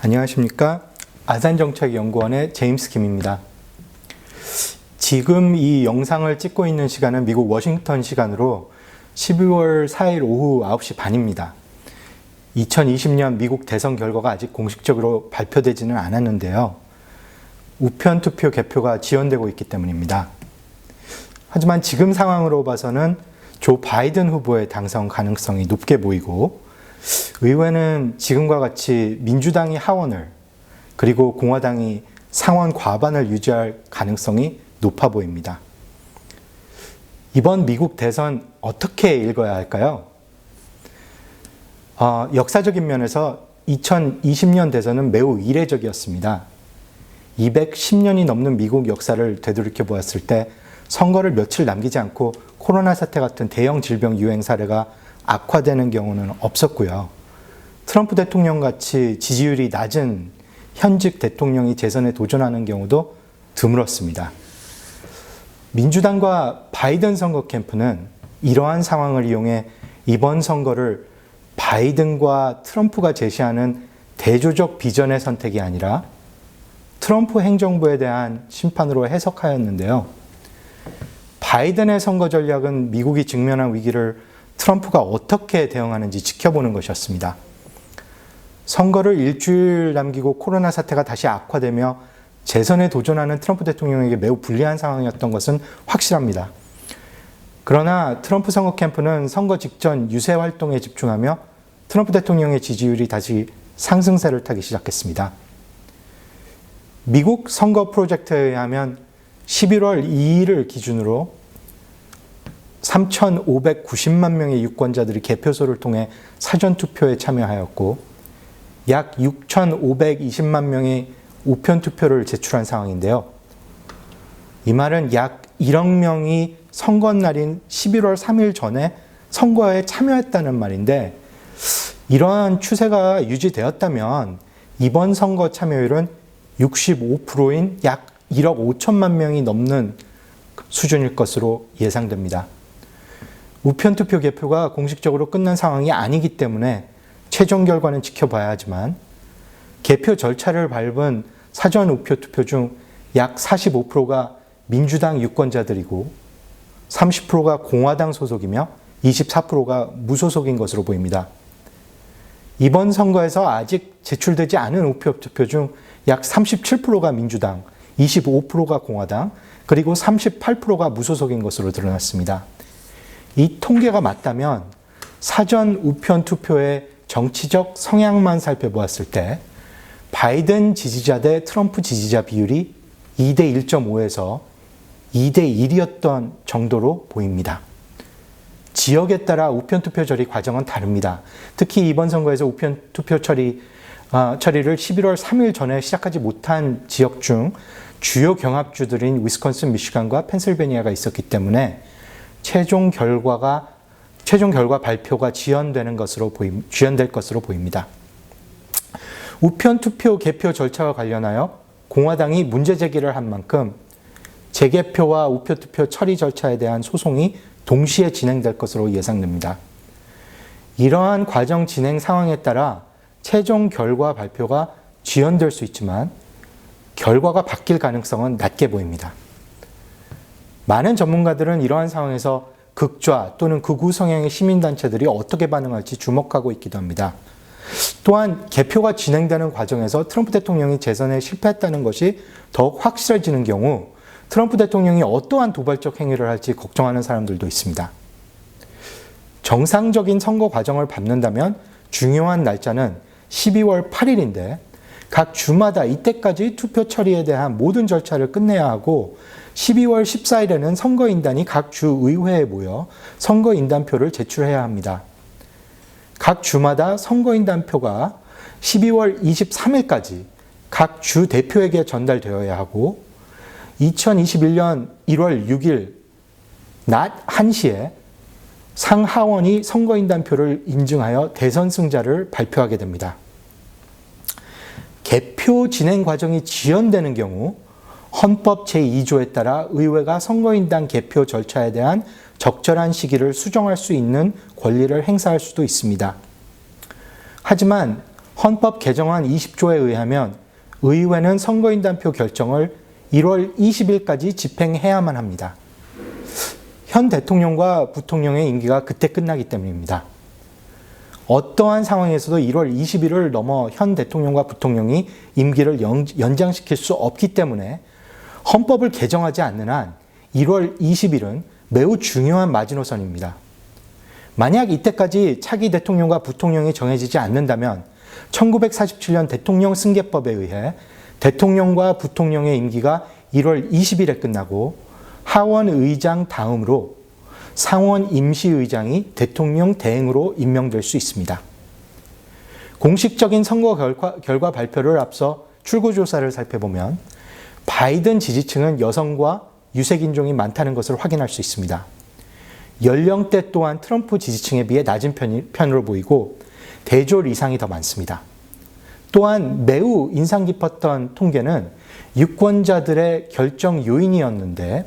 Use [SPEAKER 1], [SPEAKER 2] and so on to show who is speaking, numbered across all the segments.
[SPEAKER 1] 안녕하십니까. 아산정책연구원의 제임스 김입니다. 지금 이 영상을 찍고 있는 시간은 미국 워싱턴 시간으로 12월 4일 오후 9시 반입니다. 2020년 미국 대선 결과가 아직 공식적으로 발표되지는 않았는데요. 우편투표 개표가 지연되고 있기 때문입니다. 하지만 지금 상황으로 봐서는 조 바이든 후보의 당선 가능성이 높게 보이고, 의회는 지금과 같이 민주당이 하원을, 그리고 공화당이 상원 과반을 유지할 가능성이 높아 보입니다. 이번 미국 대선 어떻게 읽어야 할까요? 역사적인 면에서 2020년 대선은 매우 이례적이었습니다. 210년이 넘는 미국 역사를 되돌이켜 보았을 때 선거를 며칠 남기지 않고 코로나 사태 같은 대형 질병 유행 사례가 악화되는 경우는 없었고요. 트럼프 대통령 같이 지지율이 낮은 현직 대통령이 재선에 도전하는 경우도 드물었습니다. 민주당과 바이든 선거 캠프는 이러한 상황을 이용해 이번 선거를 바이든과 트럼프가 제시하는 대조적 비전의 선택이 아니라 트럼프 행정부에 대한 심판으로 해석하였는데요. 바이든의 선거 전략은 미국이 직면한 위기를 트럼프가 어떻게 대응하는지 지켜보는 것이었습니다. 선거를 일주일 남기고 코로나 사태가 다시 악화되며 재선에 도전하는 트럼프 대통령에게 매우 불리한 상황이었던 것은 확실합니다. 그러나 트럼프 선거 캠프는 선거 직전 유세 활동에 집중하며 트럼프 대통령의 지지율이 다시 상승세를 타기 시작했습니다. 미국 선거 프로젝트에 의하면 11월 2일을 기준으로 3,590만 명의 유권자들이 개표소를 통해 사전투표에 참여하였고, 약 6,520만 명이 우편투표를 제출한 상황인데요. 이 말은 약 1억 명이 선거 날인 11월 3일 전에 선거에 참여했다는 말인데, 이러한 추세가 유지되었다면 이번 선거 참여율은 65%인 약 1억 5천만 명이 넘는 수준일 것으로 예상됩니다. 우편투표 개표가 공식적으로 끝난 상황이 아니기 때문에 최종 결과는 지켜봐야 하지만, 개표 절차를 밟은 사전 우편투표 중 약 45%가 민주당 유권자들이고 30%가 공화당 소속이며 24%가 무소속인 것으로 보입니다. 이번 선거에서 아직 제출되지 않은 우편투표 중 약 37%가 민주당, 25%가 공화당, 그리고 38%가 무소속인 것으로 드러났습니다. 이 통계가 맞다면 사전 우편 투표의 정치적 성향만 살펴보았을 때 바이든 지지자 대 트럼프 지지자 비율이 2대 1.5에서 2대 1이었던 정도로 보입니다. 지역에 따라 우편 투표 처리 과정은 다릅니다. 특히 이번 선거에서 우편 투표 처리를 11월 3일 전에 시작하지 못한 지역 중 주요 경합주들인 위스콘신, 미시간과 펜실베니아가 있었기 때문에 최종 결과 발표가 지연될 것으로 보입니다. 우편 투표 개표 절차와 관련하여 공화당이 문제 제기를 한 만큼 재개표와 우편 투표 처리 절차에 대한 소송이 동시에 진행될 것으로 예상됩니다. 이러한 과정 진행 상황에 따라 최종 결과 발표가 지연될 수 있지만 결과가 바뀔 가능성은 낮게 보입니다. 많은 전문가들은 이러한 상황에서 극좌 또는 극우 성향의 시민단체들이 어떻게 반응할지 주목하고 있기도 합니다. 또한 개표가 진행되는 과정에서 트럼프 대통령이 재선에 실패했다는 것이 더욱 확실해지는 경우 트럼프 대통령이 어떠한 도발적 행위를 할지 걱정하는 사람들도 있습니다. 정상적인 선거 과정을 밟는다면 중요한 날짜는 12월 8일인데 각 주마다 이때까지 투표 처리에 대한 모든 절차를 끝내야 하고 12월 14일에는 선거인단이 각 주 의회에 모여 선거인단표를 제출해야 합니다. 각 주마다 선거인단표가 12월 23일까지 각 주 대표에게 전달되어야 하고 2021년 1월 6일 낮 1시에 상하원이 선거인단표를 인증하여 대선 승자를 발표하게 됩니다. 개표 진행 과정이 지연되는 경우 헌법 제2조에 따라 의회가 선거인단 개표 절차에 대한 적절한 시기를 수정할 수 있는 권리를 행사할 수도 있습니다. 하지만 헌법 개정안 20조에 의하면 의회는 선거인단표 결정을 1월 20일까지 집행해야만 합니다. 현 대통령과 부통령의 임기가 그때 끝나기 때문입니다. 어떠한 상황에서도 1월 20일을 넘어 현 대통령과 부통령이 임기를 연장시킬 수 없기 때문에 헌법을 개정하지 않는 한 1월 20일은 매우 중요한 마지노선입니다. 만약 이때까지 차기 대통령과 부통령이 정해지지 않는다면 1947년 대통령 승계법에 의해 대통령과 부통령의 임기가 1월 20일에 끝나고 하원 의장 다음으로 상원 임시의장이 대통령 대행으로 임명될 수 있습니다. 공식적인 선거 결과 발표를 앞서 출구조사를 살펴보면 바이든 지지층은 여성과 유색인종이 많다는 것을 확인할 수 있습니다. 연령대 또한 트럼프 지지층에 비해 낮은 편으로 보이고 대졸 이상이 더 많습니다. 또한 매우 인상 깊었던 통계는 유권자들의 결정 요인이었는데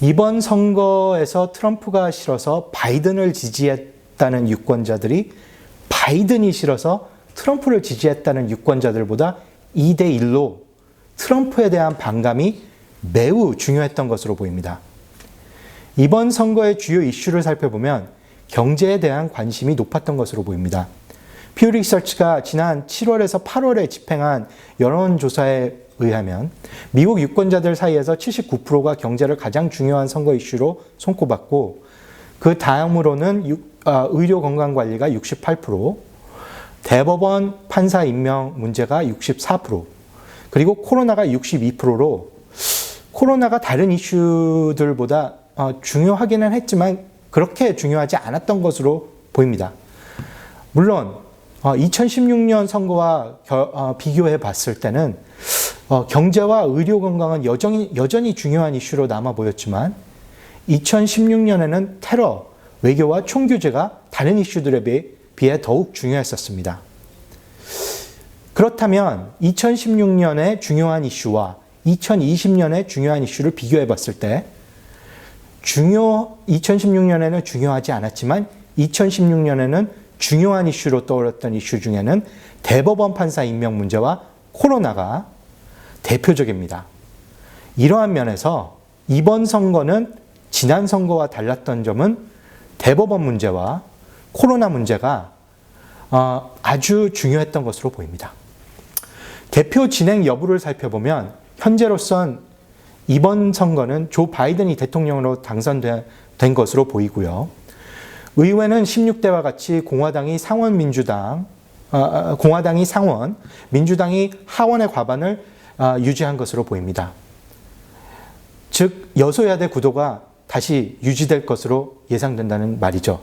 [SPEAKER 1] 이번 선거에서 트럼프가 싫어서 바이든을 지지했다는 유권자들이 바이든이 싫어서 트럼프를 지지했다는 유권자들보다 2대1로 트럼프에 대한 반감이 매우 중요했던 것으로 보입니다. 이번 선거의 주요 이슈를 살펴보면 경제에 대한 관심이 높았던 것으로 보입니다. 퓨 리서치가 지난 7월에서 8월에 집행한 여론조사에 의하면 미국 유권자들 사이에서 79%가 경제를 가장 중요한 선거 이슈로 손꼽았고 그 다음으로는 의료건강관리가 68%, 대법원 판사 임명 문제가 64%, 그리고 코로나가 62%로 코로나가 다른 이슈들보다 중요하기는 했지만 그렇게 중요하지 않았던 것으로 보입니다. 물론 2016년 선거와 비교해 봤을 때는 경제와 의료 건강은 여전히 중요한 이슈로 남아 보였지만 2016년에는 테러, 외교와 총규제가 다른 이슈들에 비해 더욱 중요했었습니다. 그렇다면 2016년의 중요한 이슈와 2020년의 중요한 이슈를 비교해 봤을 때 2016년에는 중요하지 않았지만 2016년에는 중요한 이슈로 떠올랐던 이슈 중에는 대법원 판사 임명 문제와 코로나가 대표적입니다. 이러한 면에서 이번 선거는 지난 선거와 달랐던 점은 대법원 문제와 코로나 문제가 아주 중요했던 것으로 보입니다. 개표 진행 여부를 살펴보면 현재로선 이번 선거는 조 바이든이 대통령으로 당선된 것으로 보이고요. 의회는 16대와 같이 공화당이 상원, 민주당이 하원의 과반을 유지한 것으로 보입니다. 즉 여소야대 구도가 다시 유지될 것으로 예상된다는 말이죠.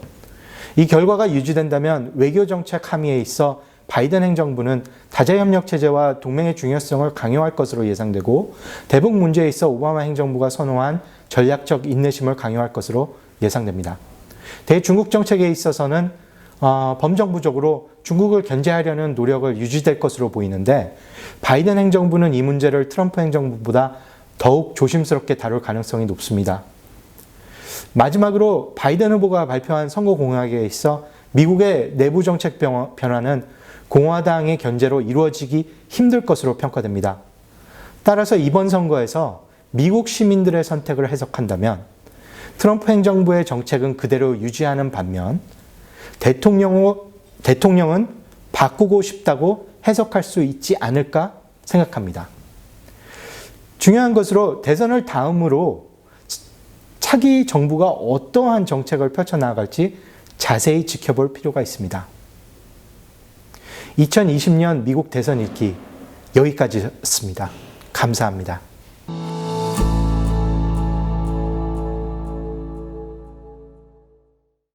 [SPEAKER 1] 이 결과가 유지된다면 외교정책 함의에 있어 바이든 행정부는 다자협력 체제와 동맹의 중요성을 강요할 것으로 예상되고 대북 문제에 있어 오바마 행정부가 선호한 전략적 인내심을 강요할 것으로 예상됩니다. 대중국 정책에 있어서는 범정부적으로 중국을 견제하려는 노력을 유지될 것으로 보이는데 바이든 행정부는 이 문제를 트럼프 행정부보다 더욱 조심스럽게 다룰 가능성이 높습니다. 마지막으로 바이든 후보가 발표한 선거 공약에 있어 미국의 내부 정책 변화는 공화당의 견제로 이루어지기 힘들 것으로 평가됩니다. 따라서 이번 선거에서 미국 시민들의 선택을 해석한다면 트럼프 행정부의 정책은 그대로 유지하는 반면 대통령은 바꾸고 싶다고 해석할 수 있지 않을까 생각합니다. 중요한 것으로 대선을 다음으로 차기 정부가 어떠한 정책을 펼쳐나갈지 자세히 지켜볼 필요가 있습니다. 2020년 미국 대선 읽기 여기까지였습니다. 감사합니다.